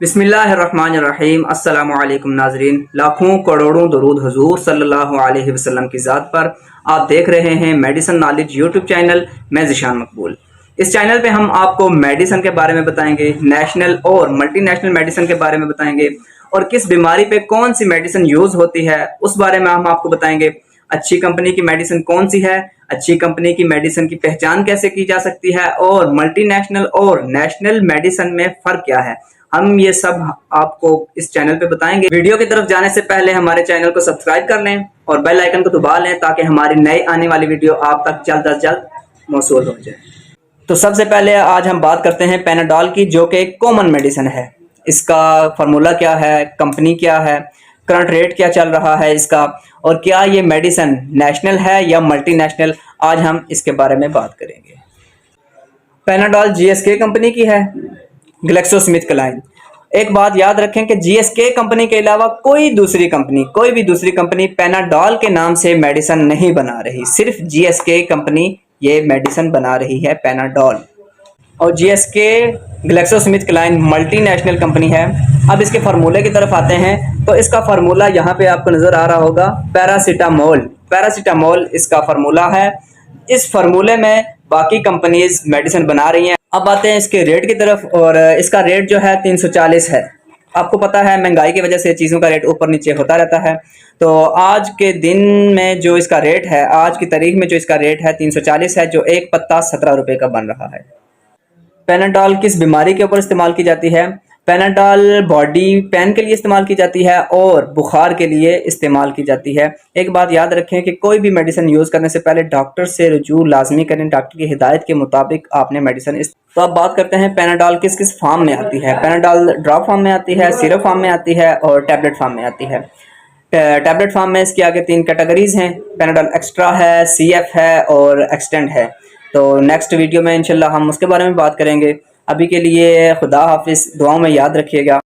बिस्मिल्लाहिर्रहमानिर्रहीम। अस्सलामुअलैकुम नाजरीन, लाखों करोड़ों दरूद हुजूर सल्लल्लाहु अलैहि वसल्लम की ज़ात पर। आप देख रहे हैं मेडिसिन नॉलेज यूट्यूब चैनल। मैं ज़िशान मकबूल। इस चैनल पे हम आपको मेडिसिन के बारे में बताएंगे, नेशनल और मल्टीनेशनल मेडिसिन के बारे में बताएंगे, और किस बीमारी पे कौन सी मेडिसिन यूज़ होती है उस बारे में हम आपको बताएंगे। अच्छी कंपनी की मेडिसिन कौन सी है, अच्छी कंपनी की मेडिसिन की पहचान कैसे की जा सकती है, और मल्टीनेशनल और नेशनल मेडिसिन में फ़र्क क्या है, हम ये सब आपको इस चैनल पे बताएंगे। वीडियो की तरफ जाने से पहले हमारे चैनल को सब्सक्राइब कर लें और बेल आइकन को दबा लें ताकि हमारी नई आने वाली वीडियो आप तक जल्द अज जल्द मौसूल हो जाए। तो सबसे पहले आज हम बात करते हैं पैनाडोल की, जो कि एक कॉमन मेडिसिन है। इसका फार्मूला क्या है, कंपनी क्या है, करंट रेट क्या चल रहा है इसका, और क्या ये मेडिसिन नेशनल है या मल्टीनेशनल, आज हम इसके बारे में बात करेंगे। पैनाडोल जीएसके कंपनी की है, ग्लेक्सोस्मिथक्लाइन। एक बात याद रखें कि जीएसके कंपनी के अलावा कोई भी दूसरी कंपनी पैनाडोल के नाम से मेडिसिन नहीं बना रही। सिर्फ जीएसके कंपनी ये मेडिसिन बना रही है, पैनाडोल। और जीएसके ग्लेक्सोस्मिथक्लाइन मल्टीनेशनल कंपनी है। अब इसके फार्मूले की तरफ आते हैं तो इसका फार्मूला यहाँ पे आपको नजर आ रहा होगा, पैरासीटामोल इसका फार्मूला है। इस फार्मूले में बाकी कंपनीज मेडिसिन बना रही हैं। अब आते हैं इसके रेट की तरफ, और इसका रेट जो है 340 है। आपको पता है महंगाई की वजह से चीज़ों का रेट ऊपर नीचे होता रहता है। तो आज के दिन में जो इसका रेट है, आज की तारीख में जो इसका रेट है 340 है, जो एक पत्ता 17 रुपये का बन रहा है। पैनाडोल किस बीमारी के ऊपर इस्तेमाल की जाती है? पैनाडोल बॉडी पेन के लिए इस्तेमाल की जाती है और बुखार के लिए इस्तेमाल की जाती है। एक बात याद रखें कि कोई भी मेडिसिन यूज़ करने से पहले डॉक्टर से रुजू लाजमी करें। डॉक्टर की हिदायत के मुताबिक आपने मेडिसिन तो अब बात करते हैं पैनाडोल किस किस फॉर्म में आती है। पैनाडोल ड्रॉप फॉर्म में आती है, सिरप फॉर्म में आती है और टैबलेट फॉर्म में आती है। टैबलेट फॉर्म में इसके आगे 3 कैटेगरीज हैं, पैनाडोल एक्स्ट्रा है, सीएफ है और एक्सटेंड है। तो नेक्स्ट वीडियो में इंशाल्लाह हम उसके बारे में बात करेंगे। अभी के लिए खुदा हाफिज़, दुआओं में याद रखिएगा।